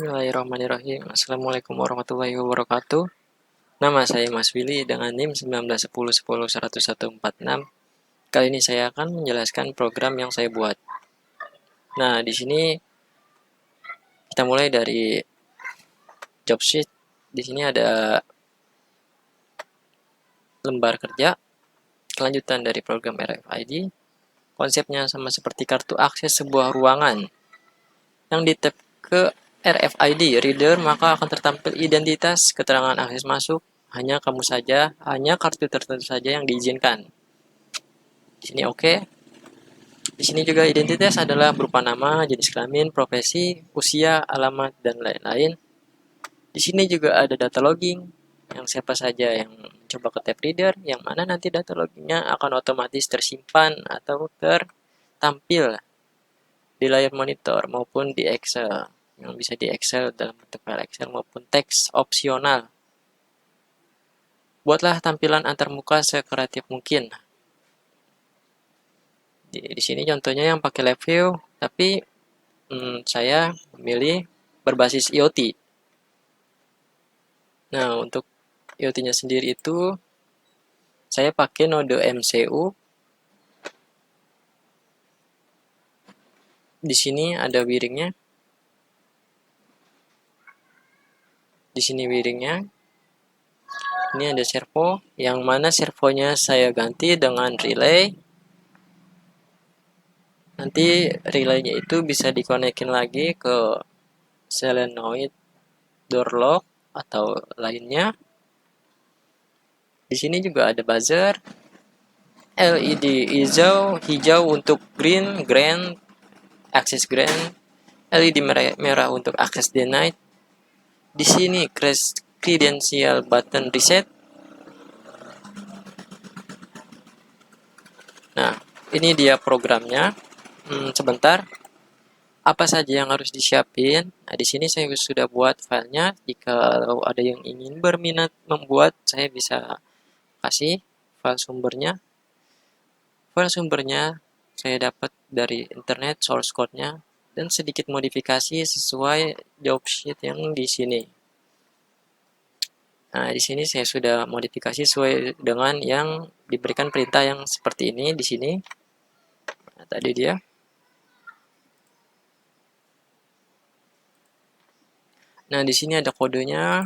Bismillahirrahmanirrahim. Assalamualaikum warahmatullahi wabarakatuh. Nama saya Mas Willy dengan NIM 1910101146. Kali ini saya akan menjelaskan program yang saya buat. Nah, di sini kita mulai dari job sheet. Di sini ada lembar kerja, kelanjutan dari program RFID. Konsepnya sama seperti kartu akses sebuah ruangan. Yang di tab ke RFID reader, maka akan tertampil identitas, keterangan akses masuk, hanya kamu saja, hanya kartu tertentu saja yang diizinkan. Di sini oke. Di sini juga identitas adalah berupa nama, jenis kelamin, profesi, usia, alamat, dan lain-lain. Di sini juga ada data logging, yang siapa saja yang coba ke tab reader, yang mana nanti data loggingnya akan otomatis tersimpan atau tertampil di layar monitor maupun di Excel. Yang bisa di Excel dalam bentuk file Excel maupun teks opsional. Buatlah tampilan antarmuka sekreatif mungkin. Di sini contohnya yang pakai live view, tapi saya memilih berbasis IoT. Nah, untuk IoT-nya sendiri itu saya pakai node MCU. Di sini ada wiringnya. Di sini wiringnya. Ini ada servo, yang mana servonya saya ganti dengan relay. Nanti relaynya itu bisa dikonekin lagi ke solenoid door lock atau lainnya. Di sini juga ada buzzer. LED hijau untuk green, access green. LED merah untuk access denied. Di sini credential button reset. Nah, ini dia programnya. Sebentar. Apa saja yang harus disiapin? Nah, di sini saya sudah buat filenya. Jika ada yang ingin berminat membuat, saya bisa kasih file sumbernya. File sumbernya saya dapat dari internet, source code-nya, dan sedikit modifikasi sesuai job sheet yang di sini. Nah, di sini saya sudah modifikasi sesuai dengan yang diberikan perintah yang seperti ini di sini. Nah, tadi dia. Nah, di sini ada kodenya.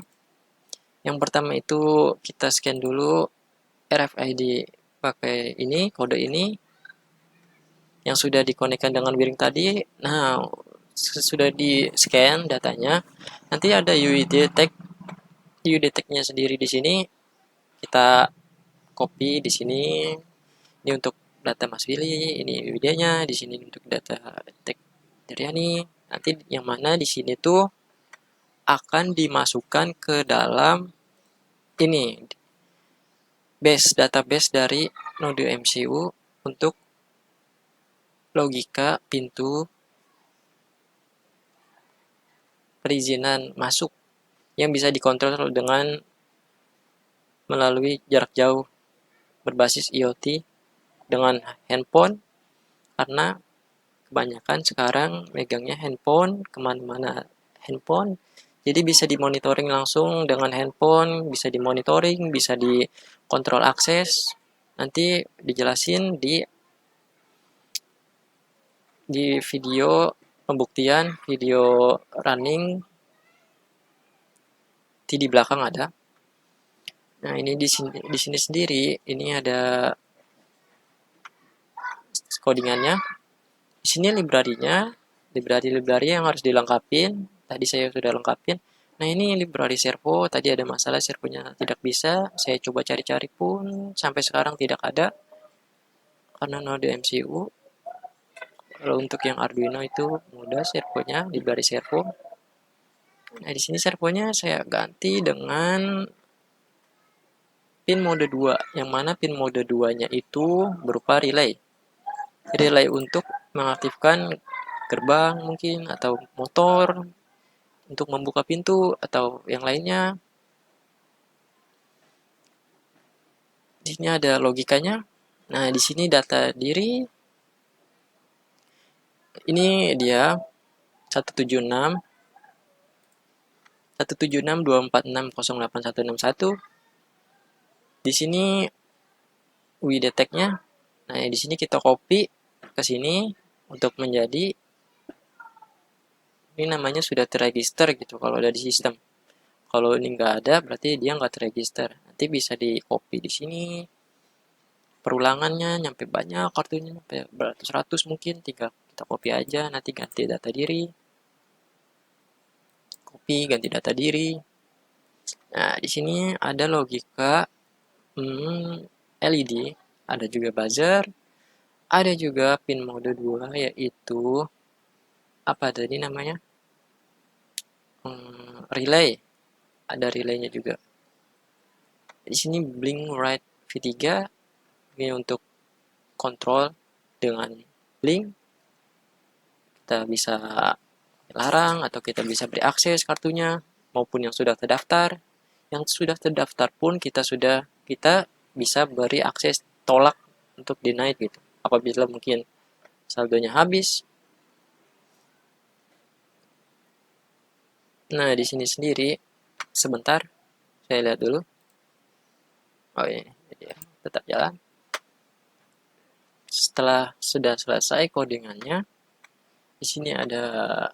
Yang pertama itu kita scan dulu RFID pakai ini, kode ini yang sudah dikonekkan dengan wiring tadi. Nah, sudah di scan datanya. Nanti ada UI detect-nya sendiri di sini. Kita copy di sini. Ini untuk data Mas Willy, ini UI-nya, di sini untuk data detect Triani. Nanti yang mana di sini tuh akan dimasukkan ke dalam ini database dari node MCU untuk logika pintu perizinan masuk yang bisa dikontrol dengan melalui jarak jauh berbasis IoT dengan handphone, karena kebanyakan sekarang megangnya handphone, kemana-mana handphone. Jadi bisa dimonitoring langsung dengan handphone, bisa dimonitoring, bisa dikontrol akses. Nanti dijelasin di video pembuktian, video running. Di belakang ada. Nah, ini di sini sendiri ini ada codingannya. Di sini library-nya, library yang harus dilengkapin. Tadi saya sudah lengkapin. Nah, ini library servo. Tadi ada masalah servonya tidak bisa. Saya coba cari-cari pun sampai sekarang tidak ada. Karena node MCU. Kalau untuk yang Arduino itu mudah servonya, library servo. Nah, di sini servonya saya ganti dengan pin mode 2. Yang mana pin mode 2-nya itu berupa relay. Relay untuk mengaktifkan gerbang mungkin atau motor untuk membuka pintu atau yang lainnya. Di sini ada logikanya. Nah, di sini data diri. Ini dia 176. 176.246.081. Di sini UI detect-nya. Nah, di sini kita copy ke sini untuk menjadi ini namanya sudah terregister gitu kalau ada di sistem. Kalau ini nggak ada berarti dia nggak terregister. Nanti bisa di copy di sini. Perulangannya nyampe banyak kartunya, nyampe beratus-ratus mungkin, tinggal kita copy aja, nanti ganti data diri. Copy, ganti data diri. Nah, di sini ada logika LED, ada juga buzzer, ada juga pin mode 2 yaitu apa tadi namanya? Relay. Ada relaynya juga. Di sini blink right V3 ini untuk kontrol dengan blink. Kita bisa larang atau kita bisa beri akses kartunya maupun yang sudah terdaftar. Yang sudah terdaftar pun kita bisa beri akses tolak untuk denied gitu. Apabila mungkin saldonya habis. Nah, di sini sendiri sebentar saya lihat dulu. Oh iya, tetap jalan. Setelah sudah selesai codingannya, di sini ada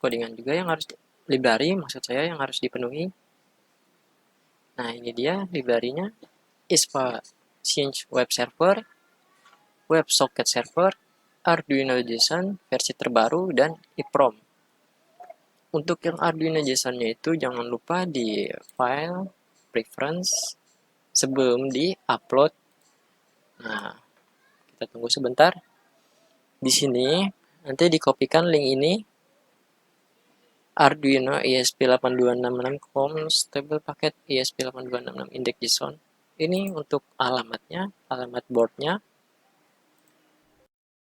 codingan juga yang harus library, maksud saya yang harus dipenuhi. Nah, ini dia library-nya. ISPA Cinch Web Server, WebSocket Server, Arduino JSON versi terbaru, dan EEPROM. Untuk yang Arduino JSON-nya itu jangan lupa di file preference sebelum di-upload. Nah, kita tunggu sebentar. Di sini nanti dikopikan link ini Arduino ESP8266 stable paket ESP8266 index JSON. Ini untuk alamatnya, alamat boardnya.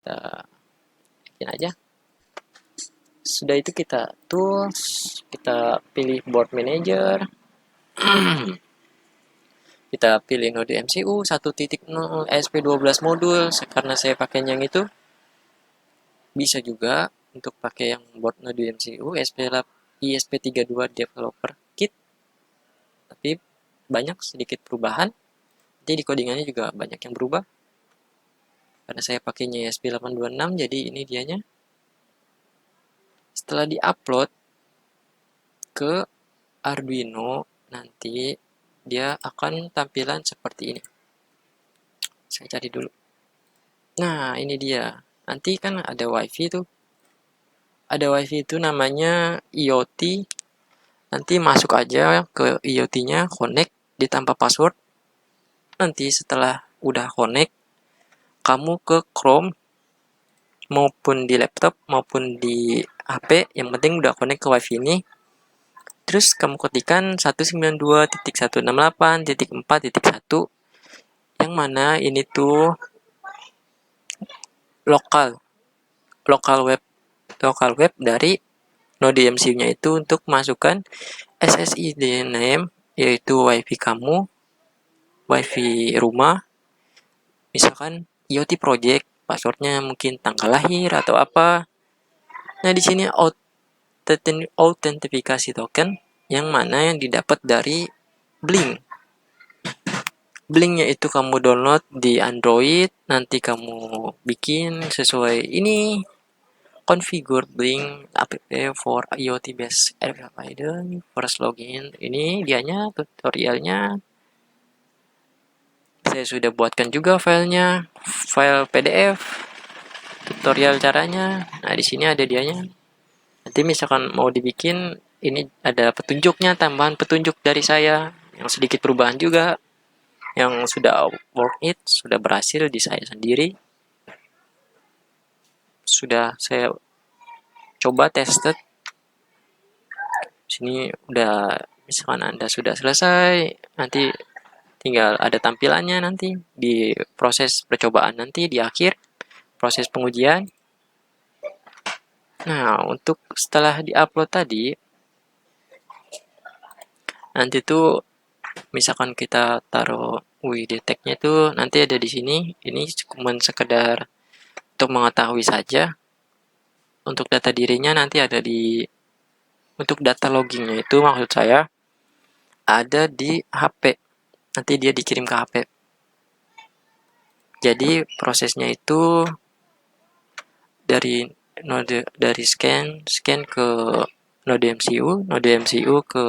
Kita bikin aja. Sudah itu kita tools, kita pilih board manager. Kita pilih node MCU 1.0 ESP12 modul karena saya pakai yang itu. Bisa juga untuk pakai yang board node MCU ESP32 developer kit. Tapi banyak sedikit perubahan. Nanti di codingannya juga banyak yang berubah. Karena saya pakainya ESP826 jadi ini dianya. Setelah di-upload ke Arduino nanti dia akan tampilan seperti ini. Saya cari dulu. Nah, ini dia. Nanti kan ada WiFi tuh. Ada WiFi itu namanya IoT. Nanti masuk aja ke IoT-nya, connect, ditambah password. Nanti setelah udah connect, kamu ke Chrome maupun di laptop maupun di HP, yang penting udah connect ke WiFi ini. Terus kamu ketikkan 192.168.4.1 yang mana ini tuh lokal web dari node MCU-nya itu untuk masukkan SSID name yaitu WiFi kamu, WiFi rumah, misalkan IoT project, passwordnya mungkin tanggal lahir atau apa. Nah, di sini autentifikasi token yang mana yang didapat dari Blink. Blinknya itu kamu download di Android, nanti kamu bikin sesuai ini. Configure Blink app for IoT based RFID first login. Ini dianya tutorialnya. Saya sudah buatkan juga filenya, file PDF tutorial caranya. Nah, di sini ada dianya. Nanti misalkan mau dibikin, ini ada petunjuknya, tambahan petunjuk dari saya yang sedikit perubahan juga. Yang sudah work it, sudah berhasil di saya sendiri. Sudah saya coba tested. Sini udah misalkan Anda sudah selesai, nanti tinggal ada tampilannya nanti di proses percobaan nanti di akhir proses pengujian. Nah, untuk setelah diupload tadi, nanti tuh misalkan kita taruh UI detect-nya tuh nanti ada di sini. Ini cuma sekedar untuk mengetahui saja. Untuk data dirinya nanti ada di Untuk data loggingnya itu maksud saya ada di HP. Nanti dia dikirim ke HP. Jadi prosesnya itu dari scan ke node MCU ke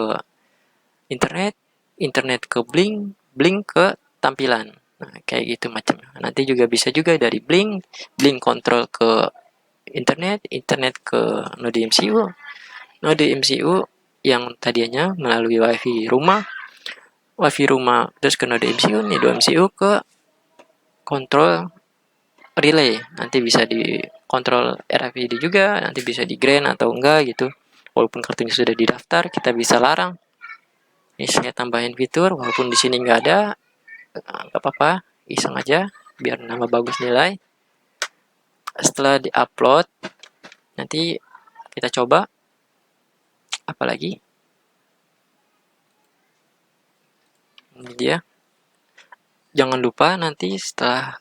internet, internet ke Blink, Blink ke tampilan. Nah, kayak gitu macamnya. Nanti juga bisa juga dari Blink, Blink kontrol ke internet, internet ke node MCU yang tadinya melalui WiFi rumah terus ke node MCU, nih node MCU ke kontrol relay. Nanti bisa dikontrol RFID juga, nanti bisa di grant atau enggak gitu. Walaupun kartunya sudah didaftar, kita bisa larang. Ini saya tambahin fitur, walaupun di sini nggak ada, nggak apa-apa, iseng aja, biar nama bagus nilai. Setelah diupload, nanti kita coba, apalagi ini dia. Jangan lupa nanti setelah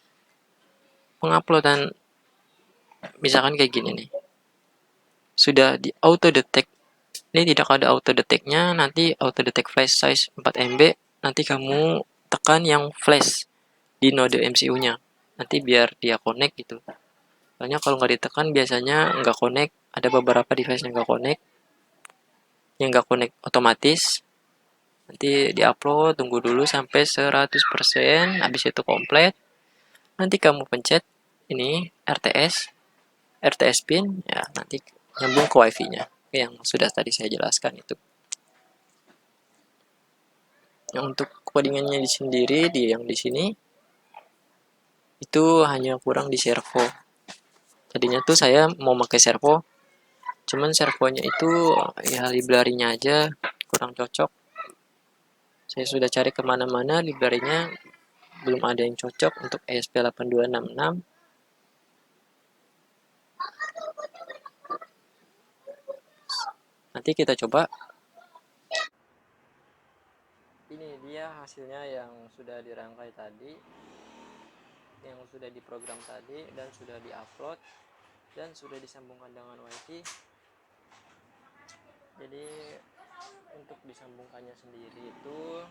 penguploadan, misalkan kayak gini nih, sudah di auto detect. Ini tidak ada auto detect-nya, nanti auto detect flash size 4 MB, nanti kamu tekan yang flash di node MCU-nya. Nanti biar dia connect gitu. Soalnya kalau nggak ditekan biasanya nggak connect, ada beberapa device yang nggak connect otomatis. Nanti diupload, tunggu dulu sampai 100%, habis itu komplit. Nanti kamu pencet ini RTS pin, ya nanti nyambung ke wifi-nya yang sudah tadi saya jelaskan itu. Yang untuk codingannya sendiri yang di sini itu hanya kurang di servo. Tadinya tuh saya mau pakai servo, cuman servonya itu ya library-nya aja kurang cocok. Saya sudah cari kemana-mana, library-nya belum ada yang cocok untuk ESP8266. Nanti kita coba. Ini dia hasilnya yang sudah dirangkai tadi, yang sudah diprogram tadi dan sudah diupload dan sudah disambungkan dengan wifi. Jadi untuk disambungkannya sendiri itu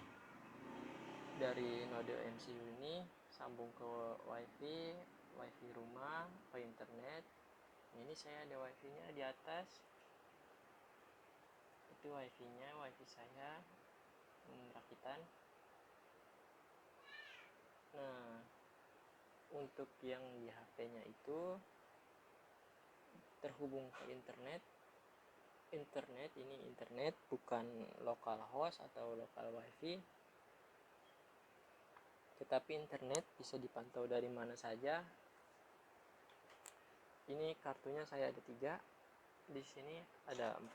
dari node MCU ini sambung ke wifi rumah, ke internet. Ini saya ada wifi-nya di atas, itu wifi-nya, wifi saya rakitan. Nah, untuk yang di HP-nya itu terhubung ke internet ini internet bukan local host atau local wifi, tetapi internet bisa dipantau dari mana saja. Ini kartunya saya ada 3, di sini ada 4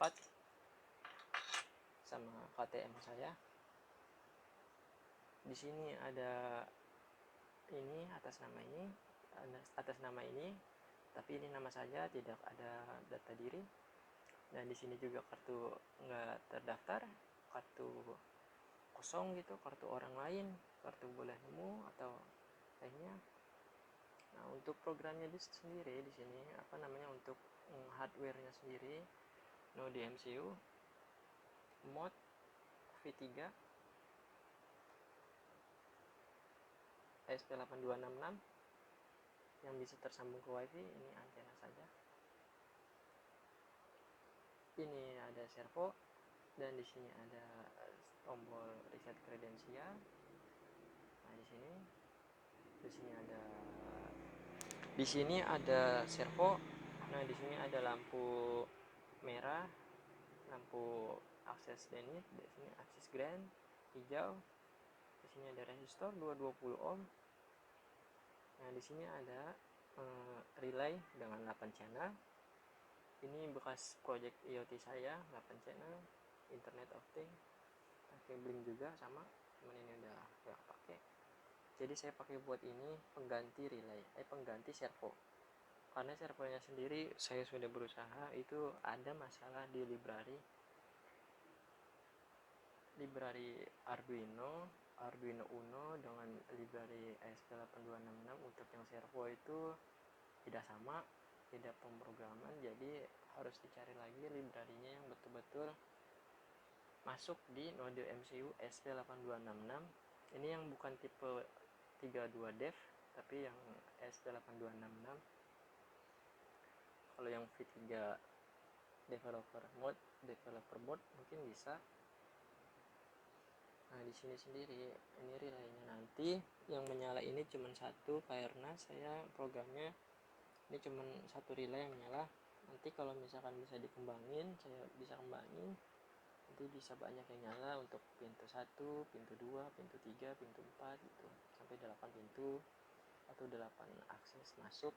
sama KTM saya. Di sini ada ini atas nama ini, tapi ini nama saja, tidak ada data diri. Dan di sini juga kartu nggak terdaftar, kartu kosong gitu, kartu orang lain, kartu boleh nemu atau lainnya. Nah, untuk programnya sendiri di sini untuk hardware-nya sendiri, node MCU, mode V3, ESP8266 yang bisa tersambung ke wifi. Ini antena saja. Ini ada servo dan di sini ada tombol reset kredensial. Nah, di sini ada servo. Nah, di sini ada lampu merah, lampu akses denit, di sini akses grand hijau. Di sini ada resistor 220 ohm. Nah, di sini ada relay dengan 8 channel. Ini bekas project IoT saya, 8 channel, Internet of Things, pakai Blink juga sama, cuman ini udah gak pakai. Jadi saya pakai buat ini pengganti relay, pengganti servo. Karena servonya sendiri saya sudah berusaha, itu ada masalah di library Arduino Uno dengan library ESP8266 untuk yang servo itu tidak sama, tidak pemrograman. Jadi harus dicari lagi library-nya yang betul betul-betul masuk di node MCU SP8266. Ini yang bukan tipe 32 dev tapi yang SP8266. Kalau yang V3 developer mode mungkin bisa. Nah, di sini sendiri ini relaynya nanti yang menyala ini cuma satu karena saya programnya ini cuma satu relay yang nyala. Nanti kalau misalkan bisa dikembangin, saya bisa kembangin, nanti bisa banyak yang nyala untuk pintu 1, pintu 2, pintu 3, pintu 4 gitu, sampai 8 pintu atau 8 akses masuk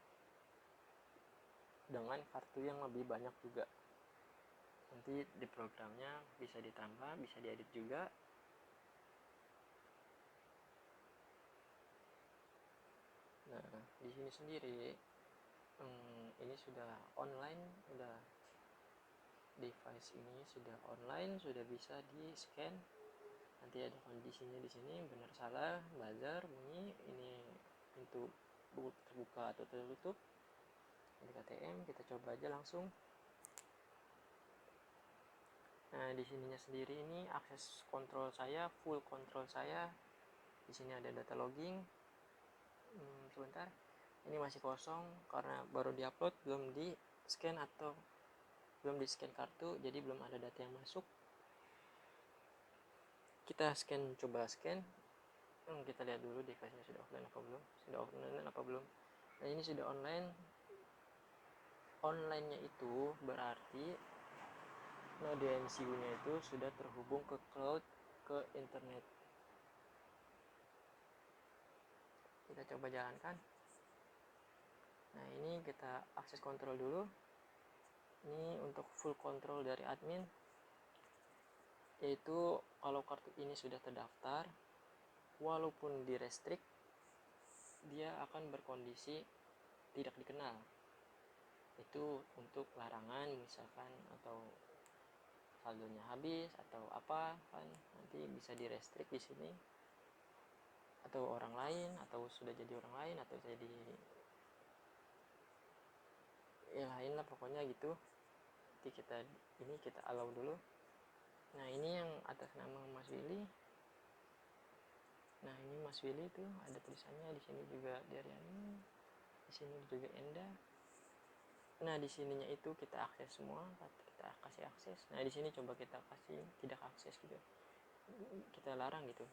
dengan kartu yang lebih banyak juga. Nanti di programnya bisa ditambah, bisa diedit juga. Nah, di sini sendiri ini sudah online, device ini sudah online, sudah bisa di scan. Nanti ada kondisinya di sini, benar salah, buzzer bunyi, ini pintu terbuka atau tertutup. Ini KTM, kita coba aja langsung. Nah, di sininya sendiri ini akses kontrol saya, full kontrol saya. Di sini ada data logging. Sebentar. Ini masih kosong karena baru diupload, belum di scan atau belum di scan kartu, jadi belum ada data yang masuk. Kita scan, coba scan. Kita lihat dulu device-nya sudah offline apa belum. Sudah offline apa belum. Nah, ini sudah online. Online-nya itu berarti node MCU-nya itu sudah terhubung ke cloud, ke internet. Kita coba jalankan. Nah, ini kita akses kontrol dulu. Ini untuk full control dari admin, yaitu kalau kartu ini sudah terdaftar, walaupun di restrict, dia akan berkondisi tidak dikenal. Itu untuk larangan misalkan, atau saldonya habis atau apa kan, nanti bisa di restrict di sini, atau orang lain, atau sudah jadi orang lain, atau jadi ya lain lah pokoknya gitu. Nanti kita allow dulu. Nah, ini yang atas nama Mas Willy. Nah, ini Mas Willy tuh ada tulisannya di sini juga Daryani, di sini juga Enda. Nah, di sininya itu kita akses semua, kita kasih akses. Nah, di sini coba kita kasih tidak akses gitu, kita larang gitu.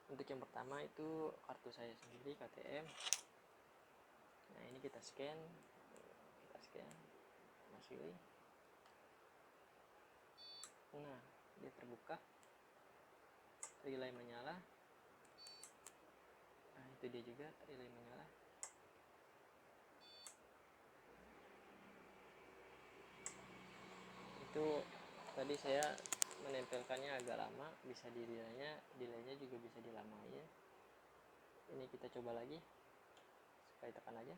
Untuk yang pertama itu kartu saya sendiri KTM. Nah, ini kita scan Mas Willy. Nah, dia terbuka, relay menyala. Nah, itu dia juga relay menyala. Itu tadi saya menempelkannya agak lama, bisa di delaynya juga bisa dilamain. Ini kita coba lagi, sekali tekan aja.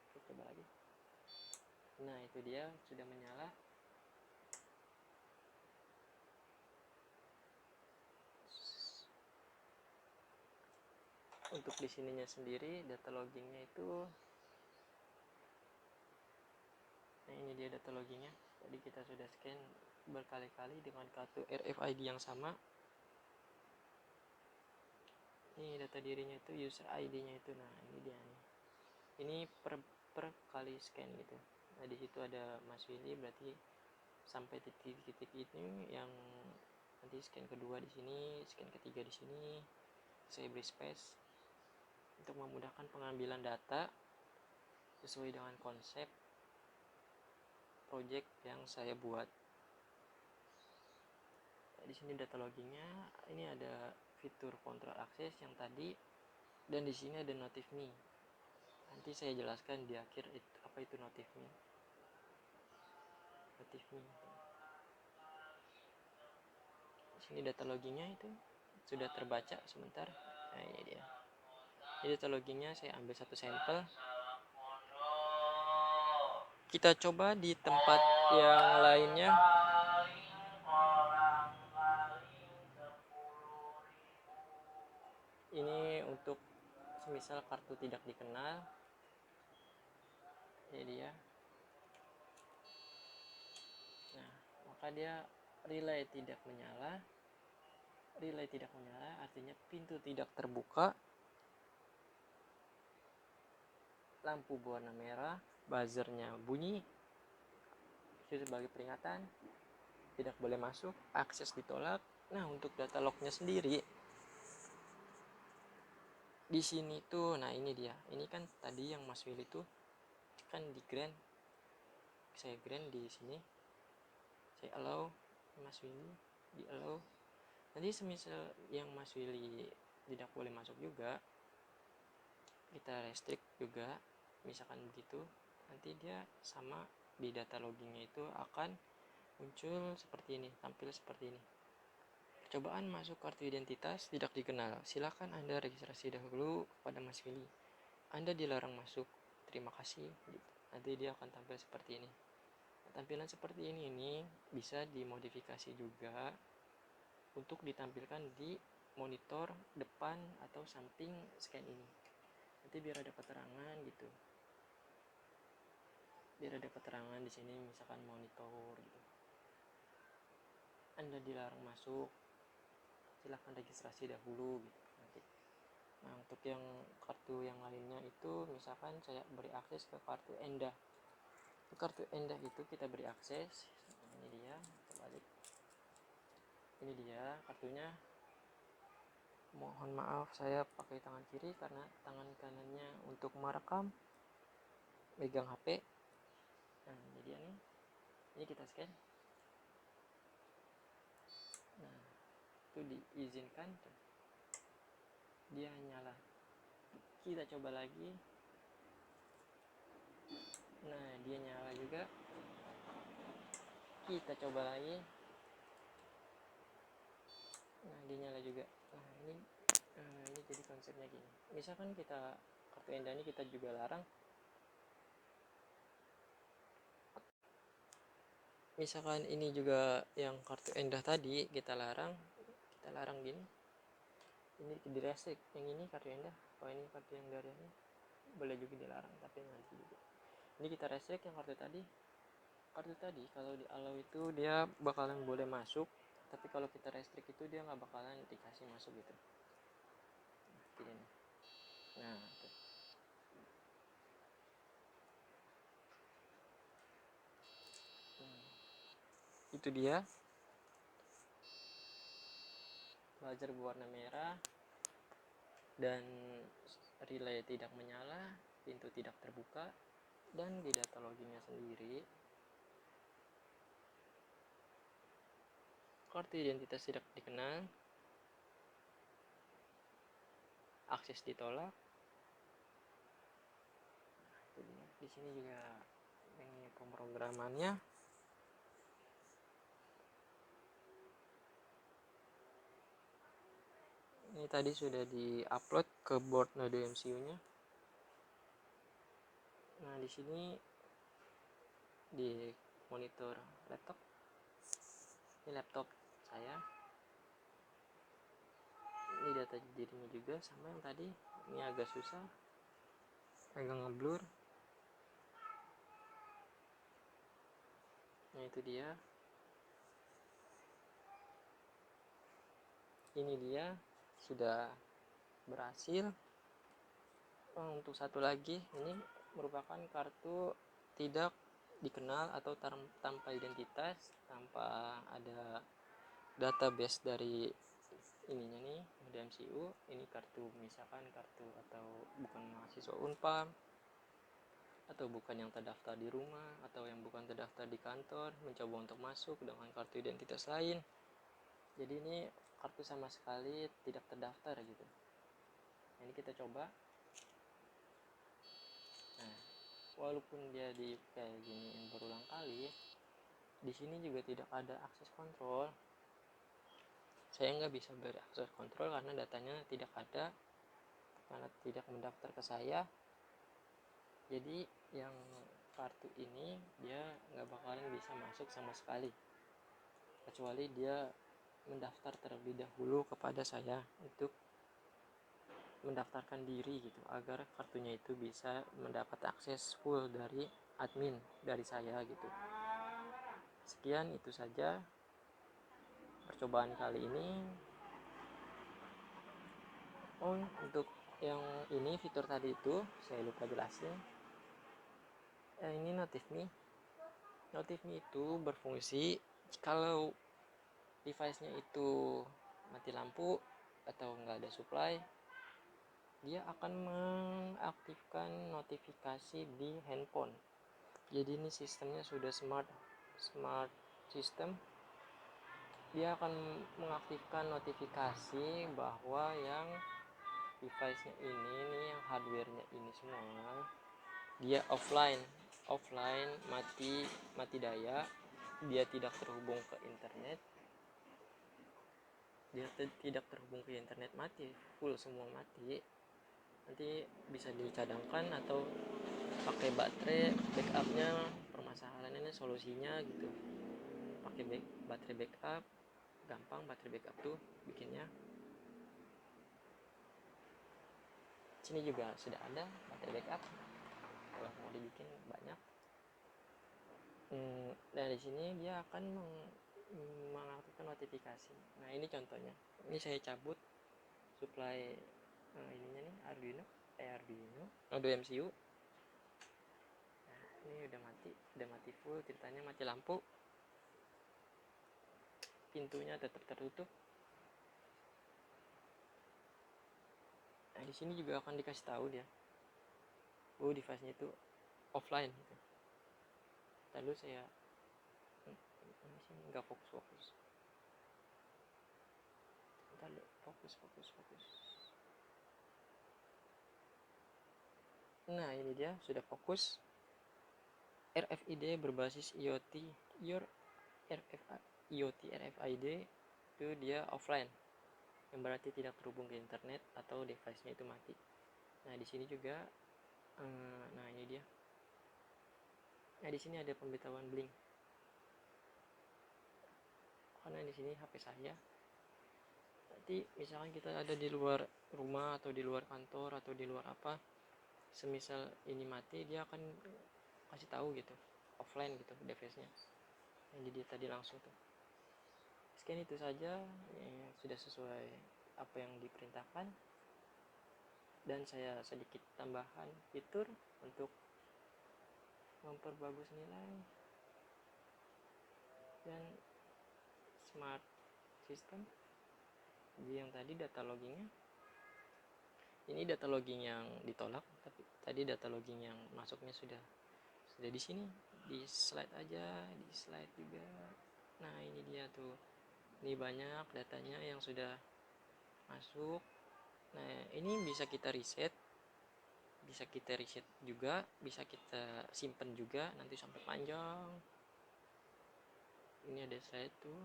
Kita coba lagi. Nah, itu dia sudah menyala. Untuk di sininya sendiri data loggingnya itu, nah ini dia data loggingnya. Tadi kita sudah scan berkali-kali dengan kartu RFID yang sama. Ini data dirinya itu, user ID-nya itu. Nah, ini dia nih. Ini per kali scan gitu. Nah, di situ ada Mas Willy, berarti sampai titik-titik ini yang nanti scan kedua di sini, scan ketiga di sini. Saya beri space untuk memudahkan pengambilan data sesuai dengan konsep project yang saya buat. Di sini data loggingnya, ini ada fitur kontrol akses yang tadi, dan di sini ada notif me. Nanti saya jelaskan di akhir apa itu notif me. Di sini data loggingnya itu sudah terbaca sebentar. Nah, ini dia. Jadi data loggingnya saya ambil satu sampel. Kita coba di tempat yang lainnya. Ini untuk semisal kartu tidak dikenal. dia. Nah, maka dia relay tidak menyala. Relay tidak menyala artinya pintu tidak terbuka. Lampu berwarna merah, buzzernya bunyi. Itu sebagai peringatan tidak boleh masuk, akses ditolak. Nah, untuk data lognya sendiri di sini tuh, nah ini dia. Ini kan tadi yang Mas Willy tuh kan di grant. Saya grant di sini. Saya allow Mas Willy di allow. Nanti semisal yang Mas Willy tidak boleh masuk juga, kita restrict juga, misalkan begitu, nanti dia sama di data loggingnya itu akan muncul seperti ini, tampil seperti ini. Percobaan masuk kartu identitas tidak dikenal. Silakan Anda registrasi dahulu kepada Mas Willy. Anda dilarang masuk. Terima kasih. Nanti dia akan tampil seperti ini. Tampilan seperti ini bisa dimodifikasi juga untuk ditampilkan di monitor depan atau samping scan ini. Nanti biar ada keterangan gitu. Biar ada keterangan di sini misalkan monitor gitu. Anda dilarang masuk. Silakan registrasi dahulu gitu nanti. Nah, untuk yang kartu yang lainnya itu misalkan saya beri akses ke kartu Endah. Kartu Endah itu kita beri akses. Nah, ini dia, terbalik. Ini dia kartunya. Mohon maaf saya pakai tangan kiri karena tangan kanannya untuk merekam, megang HP. Nah, ini dia nih. Ini kita scan. Nah, itu diizinkan tuh. Dia nyala. Kita coba lagi. Nah, dia nyala juga. Kita coba lagi. Nah, dia nyala juga. Nah, ini jadi konsepnya gini. Misalkan kita kartu Endah ini kita juga larang. Misalkan ini juga yang kartu Endah tadi kita larang gini. Ini di restrict. Yang ini kartu Endah. Kalau ini kartu yang dari ini boleh juga dilarang, tapi nanti juga. Ini kita restrict yang kartu tadi. Kartu tadi kalau di allow itu dia bakalan boleh masuk, tapi kalau kita restrict itu dia nggak bakalan dikasih masuk gitu. Gini. Nah, tuh. Itu dia. Buzzer berwarna merah dan relay tidak menyala, pintu tidak terbuka, dan di data loginnya sendiri kartu identitas tidak dikenal, akses ditolak. Di sini juga ini pemrogramannya. Ini tadi sudah di-upload ke board Node MCU-nya. Nah, di sini di monitor laptop. Ini laptop saya. Ini data dirinya juga sama yang tadi. Ini agak susah. Agak ngeblur. Nah, itu dia. Ini dia sudah berhasil. Untuk satu lagi, ini merupakan kartu tidak dikenal atau tanpa identitas, tanpa ada database dari ininya nih, dari MCU. Ini kartu misalkan kartu atau bukan mahasiswa Unpam, atau bukan yang terdaftar di rumah, atau yang bukan terdaftar di kantor, mencoba untuk masuk dengan kartu identitas lain. Jadi ini kartu sama sekali tidak terdaftar gitu. Ini kita coba. Nah, walaupun dia di kayak giniin berulang kali, di sini juga tidak ada akses kontrol. Saya nggak bisa berakses kontrol karena datanya tidak ada, karena tidak mendaftar ke saya. Jadi yang kartu ini dia nggak bakalan bisa masuk sama sekali, kecuali dia mendaftar terlebih dahulu kepada saya untuk mendaftarkan diri gitu agar kartunya itu bisa mendapat akses full dari admin dari saya gitu. Sekian itu saja percobaan kali ini. Oh, untuk yang ini fitur tadi itu saya lupa jelasin. Ini Notif Me. Notif Me itu berfungsi kalau device-nya itu mati lampu atau nggak ada supply, dia akan mengaktifkan notifikasi di handphone. Jadi ini sistemnya sudah smart system. Dia akan mengaktifkan notifikasi bahwa yang device-nya ini nih, yang hardware-nya ini semua dia offline mati daya, dia tidak terhubung ke internet, mati full, semua mati. Nanti bisa dicadangkan atau pakai baterai backupnya. Permasalahannya solusinya gitu, pakai baterai backup, gampang baterai backup tuh bikinnya. Sini juga sudah ada baterai backup kalau mau dibikin banyak. Dan di sini dia akan mengaktifkan notifikasi. Nah ini contohnya, ini saya cabut supply ininya nih, Arduino MCU. Nah ini udah mati full ceritanya, mati lampu, pintunya tetap tertutup. Nah di sini juga akan dikasih tahu dia, device-nya itu offline gitu. Lalu saya ini sih nggak fokus. Lalu fokus. Nah ini dia sudah fokus. RFID berbasis IoT, your RFID itu dia offline, yang berarti tidak terhubung ke internet atau device-nya itu mati. Nah di sini juga nah ini dia. Nah di sini ada pemberitahuan blink, karena di sini HP saya. Nanti misalkan kita ada di luar rumah atau di luar kantor atau di luar apa, semisal ini mati, dia akan kasih tahu gitu, offline gitu device-nya. Jadi tadi langsung tuh. Sekian itu saja, sudah sesuai apa yang diperintahkan, dan saya sedikit tambahan fitur untuk memperbagus nilai dan smart system. Jadi yang tadi data loggingnya, ini data logging yang ditolak, tapi tadi data logging yang masuknya sudah di sini, di slide aja, di slide juga. Nah ini dia tuh, ini banyak datanya yang sudah masuk. Nah ini bisa kita reset juga, bisa kita simpan juga nanti sampai panjang. Ini ada slide tuh,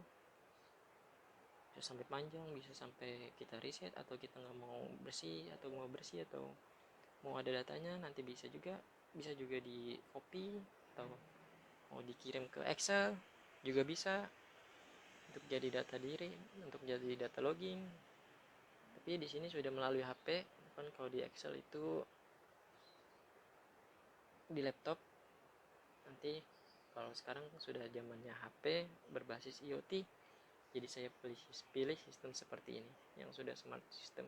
bisa sampai panjang, bisa sampai kita reset, atau kita nggak mau bersih atau mau ada datanya nanti bisa juga di copy atau mau dikirim ke Excel juga bisa, untuk jadi data logging. Tapi di sini sudah melalui HP, kan kalau di Excel itu di laptop. Nanti kalau sekarang sudah zamannya HP berbasis IoT, jadi saya pilih sistem seperti ini yang sudah smart system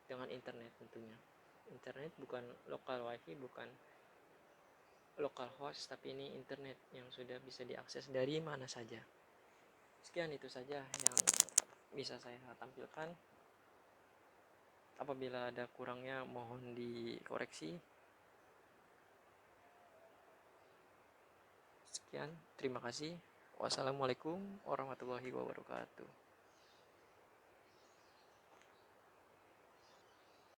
dengan internet tentunya. Internet bukan lokal wifi, bukan lokal host, tapi ini internet yang sudah bisa diakses dari mana saja. Sekian itu saja yang bisa saya tampilkan. Apabila ada kurangnya mohon dikoreksi. Sekian, terima kasih. Wassalamualaikum warahmatullahi wabarakatuh.